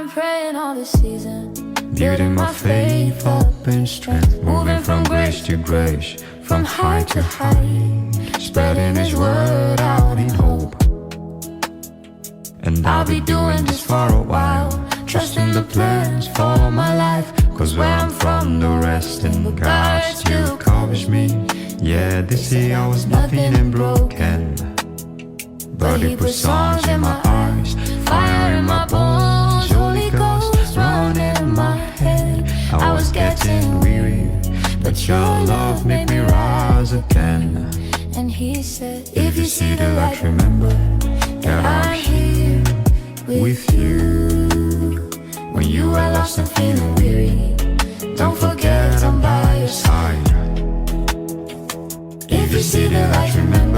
been praying all this season, building my faith up in strength, moving from grace to grace, from height to height, spreading His word out in hope. And I'll be doing this for a while, trusting the plans for my life. Cause where I'm from, the rest in God still covers me. Yeah, they say I was nothing and broken, but He put songs in my eyes, fire in my bones, Holy Ghost running in my head. I was getting weary, but your love made me rise again. And He said, if you see the light, remember that I'm here with you. When you are lost and feeling weary, don't forget I'm by your side. If you see the light, remember